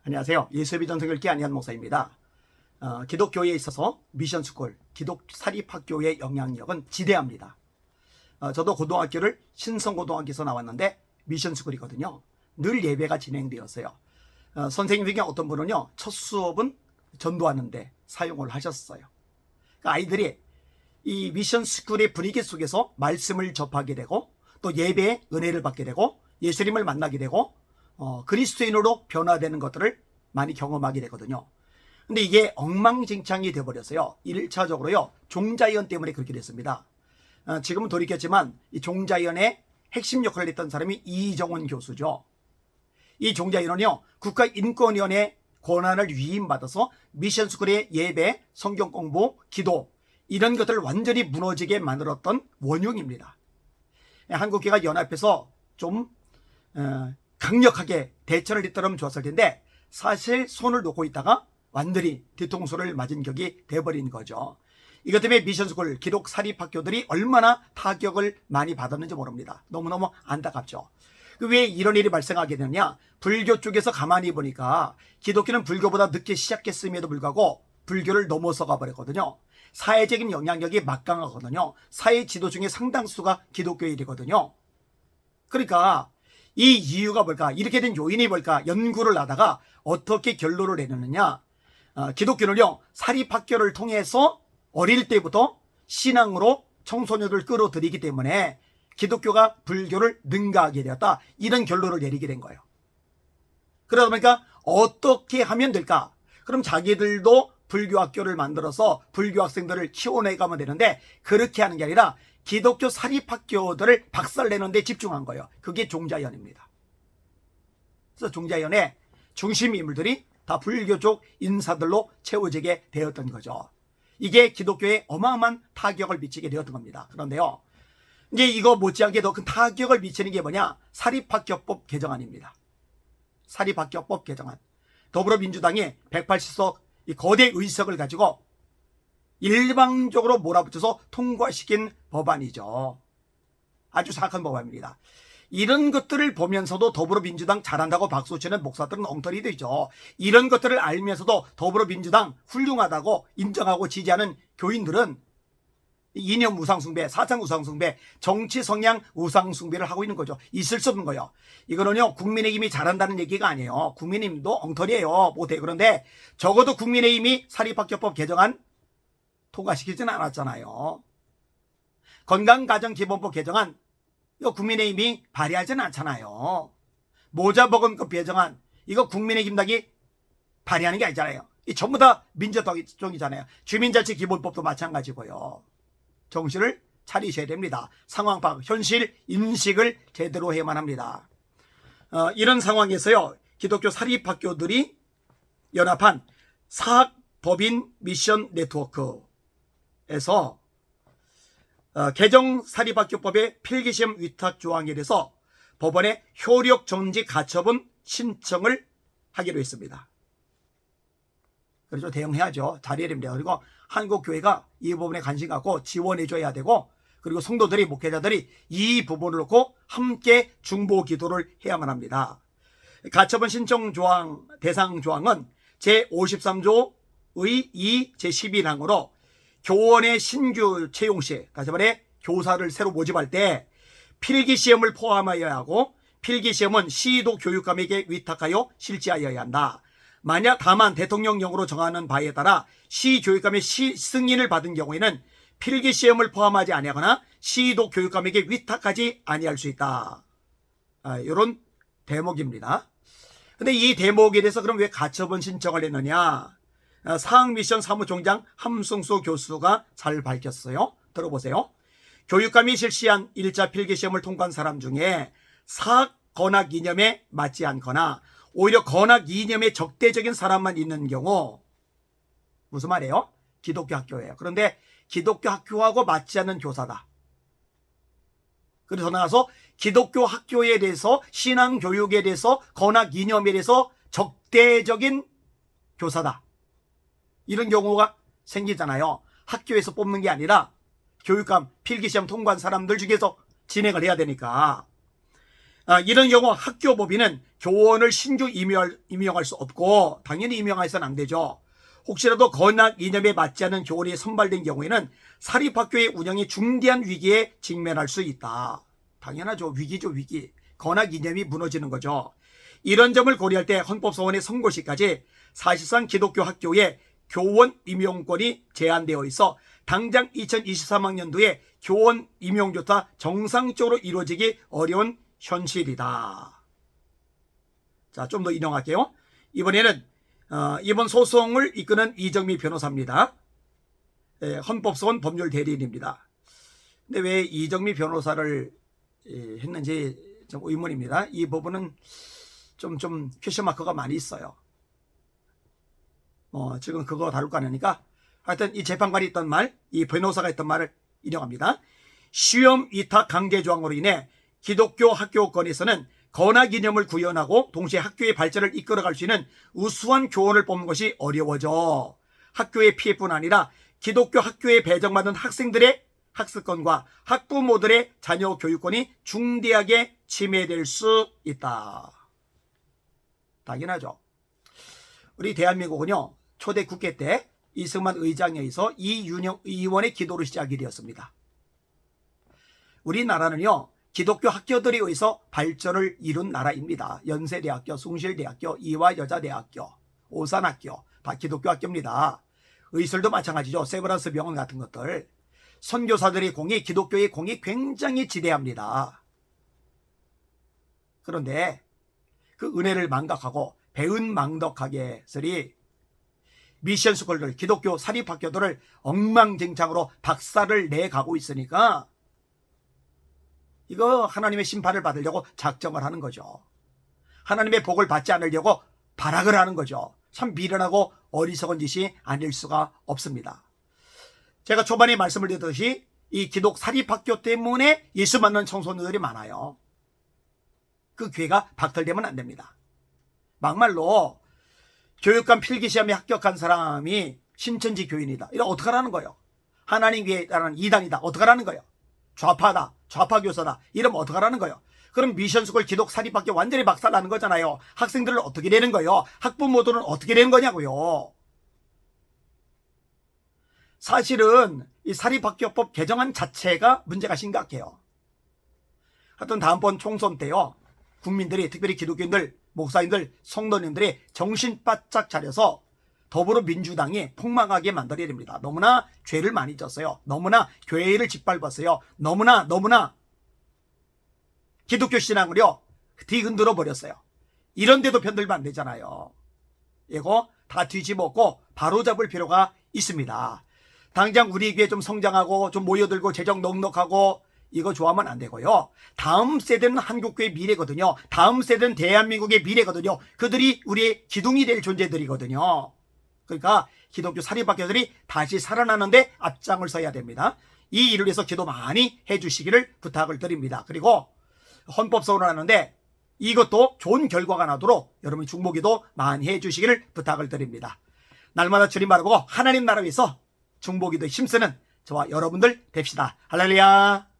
안녕하세요. 예수의 전성결기 안희한 목사입니다. 기독교에 있어서 미션스쿨, 기독사립학교의 영향력은 지대합니다. 저도 고등학교를 신성고등학교에서 나왔는데 미션스쿨이거든요. 늘 예배가 진행되었어요. 선생님 중에 어떤 분은요, 첫 수업은 전도하는데 사용을 하셨어요. 그러니까 아이들이 이 미션스쿨의 분위기 속에서 말씀을 접하게 되고 또 예배의 은혜를 받게 되고 예수님을 만나게 되고 그리스도인으로 변화되는 것들을 많이 경험하게 되거든요. 근데 이게 엉망진창이 되어버렸어요. 1차적으로요, 종자연 때문에 그렇게 됐습니다. 지금은 돌이켰지만 이 종자연의 핵심 역할을 했던 사람이 이정원 교수죠. 이 종자연은요, 국가인권위원회 권한을 위임받아서 미션스쿨의 예배, 성경 공부, 기도 이런 것들을 완전히 무너지게 만들었던 원흉입니다. 한국교회가 연합해서 좀 강력하게 대처를 했더라면 좋았을 텐데 사실 손을 놓고 있다가 완전히 뒤통수를 맞은 격이 돼버린 거죠. 이것 때문에 미션스쿨, 기독사립학교들이 얼마나 타격을 많이 받았는지 모릅니다. 너무너무 안타깝죠. 왜 이런 일이 발생하게 되느냐, 불교 쪽에서 가만히 보니까 기독교는 불교보다 늦게 시작했음에도 불구하고 불교를 넘어서 가버렸거든요. 사회적인 영향력이 막강하거든요. 사회 지도 중에 상당수가 기독교인이거든요. 그러니까 이 이유가 뭘까, 이렇게 된 요인이 뭘까 연구를 하다가 어떻게 결론을 내놓느냐, 기독교는요, 사립학교를 통해서 어릴 때부터 신앙으로 청소년을 끌어들이기 때문에 기독교가 불교를 능가하게 되었다, 이런 결론을 내리게 된 거예요. 그러다 보니까 어떻게 하면 될까, 그럼 자기들도 불교 학교를 만들어서 불교 학생들을 키워내가면 되는데 그렇게 하는 게 아니라 기독교 사립학교들을 박살내는 데 집중한 거예요. 그게 종자연입니다. 그래서 종자연의 중심 인물들이 다 불교 쪽 인사들로 채워지게 되었던 거죠. 이게 기독교에 어마어마한 타격을 미치게 되었던 겁니다. 그런데요, 이제 이거 못지않게 더 큰 타격을 미치는 게 뭐냐, 사립학교법 개정안입니다. 사립학교법 개정안. 더불어민주당이 180석 이 거대 의석을 가지고 일방적으로 몰아붙여서 통과시킨 법안이죠. 아주 사악한 법안입니다. 이런 것들을 보면서도 더불어민주당 잘한다고 박수치는 목사들은 엉터리 되죠. 이런 것들을 알면서도 더불어민주당 훌륭하다고 인정하고 지지하는 교인들은 이념 우상숭배, 사상 우상숭배, 정치 성향 우상숭배를 하고 있는 거죠. 있을 수 없는 거예요. 이거는요, 국민의힘이 잘한다는 얘기가 아니에요. 국민의힘도 엉터리예요. 못해. 그런데 적어도 국민의힘이 사립학교법 개정안 통과시키지는 않았잖아요. 건강가정기본법 개정안, 이거 국민의힘이 발의하지는 않잖아요. 모자보건법 개정안, 이거 국민의힘당이 발의하는 게 아니잖아요. 이 전부 다 민주당이잖아요. 주민자치기본법도 마찬가지고요. 정신을 차리셔야 됩니다. 상황 파악, 현실 인식을 제대로 해야만 합니다. 이런 상황에서요, 기독교 사립학교들이 연합한 사학법인 미션 네트워크에서 개정 사립학교법의 필기시험 위탁 조항에 대해서 법원에 효력 정지 가처분 신청을 하기로 했습니다. 그래서 대응해야죠. 잘해야 됩니다. 그리고 한국교회가 이 부분에 관심 갖고 지원해줘야 되고, 그리고 성도들이, 목회자들이 이 부분을 놓고 함께 중보 기도를 해야만 합니다. 가처분 신청 조항, 대상 조항은 제53조의 2, 제11항으로 교원의 신규 채용 시, 다시 말해 교사를 새로 모집할 때 필기시험을 포함하여야 하고, 필기시험은 시도 교육감에게 위탁하여 실시하여야 한다. 만약 다만 대통령령으로 정하는 바에 따라 시 교육감의 승인을 받은 경우에는 필기시험을 포함하지 아니하거나 시도 교육감에게 위탁하지 아니할 수 있다. 이런 대목입니다. 근데 이 대목에 대해서 그럼 왜 가처분 신청을 했느냐, 사학미션 사무총장 함승수 교수가 잘 밝혔어요. 들어보세요. 교육감이 실시한 1차 필기시험을 통과한 사람 중에 사학 건학 이념에 맞지 않거나 오히려 건학 이념에 적대적인 사람만 있는 경우, 무슨 말이에요? 기독교 학교예요. 그런데 기독교 학교하고 맞지 않는 교사다. 그래서 나가서 기독교 학교에 대해서, 신앙 교육에 대해서, 건학 이념에 대해서 적대적인 교사다, 이런 경우가 생기잖아요. 학교에서 뽑는 게 아니라 교육감 필기시험 통과한 사람들 중에서 진행을 해야 되니까. 이런 경우 학교법인은 교원을 신규 임용할 수 없고 당연히 임용해서는 안 되죠. 혹시라도 건학 이념에 맞지 않는 교원이 선발된 경우에는 사립학교의 운영이 중대한 위기에 직면할 수 있다. 당연하죠. 위기죠, 위기. 건학 이념이 무너지는 거죠. 이런 점을 고려할 때 헌법소원의 선고 시까지 사실상 기독교 학교의 교원 임용권이 제한되어 있어 당장 2023학년도에 교원 임용조차 정상적으로 이루어지기 어려운 현실이다. 자, 좀 더 인용할게요. 이번에는 이번 소송을 이끄는 이정미 변호사입니다. 헌법소원 법률 대리인입니다. 근데 왜 이정미 변호사를 했는지 좀 의문입니다. 이 부분은 좀 퀘션 마크가 많이 있어요. 지금 그거 다룰 거 아니니까 하여튼 이 재판관이 했던 말, 이 변호사가 했던 말을 인용합니다. 시험 위탁 강제 조항으로 인해 기독교 학교권에서는 건학 이념을 구현하고 동시에 학교의 발전을 이끌어갈 수 있는 우수한 교원을 뽑는 것이 어려워져 학교의 피해뿐 아니라 기독교 학교에 배정받은 학생들의 학습권과 학부모들의 자녀 교육권이 중대하게 침해될 수 있다. 당연하죠. 우리 대한민국은요, 초대 국회 때 이승만 의장에 의해서 이윤영 의원의 기도로 시작이 되었습니다. 우리나라는요, 기독교 학교들에 의해서 발전을 이룬 나라입니다. 연세대학교, 숭실대학교, 이화여자대학교, 오산학교 다 기독교 학교입니다. 의술도 마찬가지죠. 세브란스 병원 같은 것들. 선교사들의 공이, 기독교의 공이 굉장히 지대합니다. 그런데 그 은혜를 망각하고 배은망덕하게서리 미션 스쿨들, 기독교 사립학교들을 엉망진창으로 박살을 내가고 있으니까 이거 하나님의 심판을 받으려고 작정을 하는 거죠. 하나님의 복을 받지 않으려고 발악을 하는 거죠. 참 미련하고 어리석은 짓이 아닐 수가 없습니다. 제가 초반에 말씀을 드렸듯이 이 기독 사립학교 때문에 예수 만난 청소년들이 많아요. 그 기회가 박탈되면 안 됩니다. 막말로 교육감 필기시험에 합격한 사람이 신천지 교인이다. 이거 어떡하라는 거예요? 하나님 위에 따른 이단이다. 어떡하라는 거예요? 좌파다. 좌파 교사다. 이러면 어떡하라는 거예요? 그럼 미션스쿨 기독 사립학교 완전히 박살나는 거잖아요. 학생들은 어떻게 되는 거예요? 학부모들은 어떻게 되는 거냐고요. 사실은 이 사립학교법 개정안 자체가 문제가 심각해요. 하여튼 다음번 총선 때요, 국민들이, 특별히 기독교인들, 목사님들, 성도님들이 정신 바짝 차려서 더불어민주당이 폭망하게 만들어야 됩니다. 너무나 죄를 많이 졌어요. 너무나 교회를 짓밟았어요. 너무나 기독교 신앙을요 뒤흔들어 버렸어요. 이런데도 편들면 안 되잖아요. 이거 다 뒤집었고 바로잡을 필요가 있습니다. 당장 우리 교회 좀 성장하고 좀 모여들고 재정 넉넉하고 이거 좋아하면 안 되고요. 다음 세대는 한국교의 미래거든요. 다음 세대는 대한민국의 미래거든요. 그들이 우리의 기둥이 될 존재들이거든요. 그러니까 기독교 사립학교들이 다시 살아나는데 앞장을 서야 됩니다. 이 일을 위해서 기도 많이 해주시기를 부탁을 드립니다. 그리고 헌법소원을 하는데 이것도 좋은 결과가 나도록 여러분이 중보기도 많이 해주시기를 부탁을 드립니다. 날마다 주님 바라보고 하나님 나라 위해서 중보기도 힘쓰는 저와 여러분들 됩시다. 할렐루야.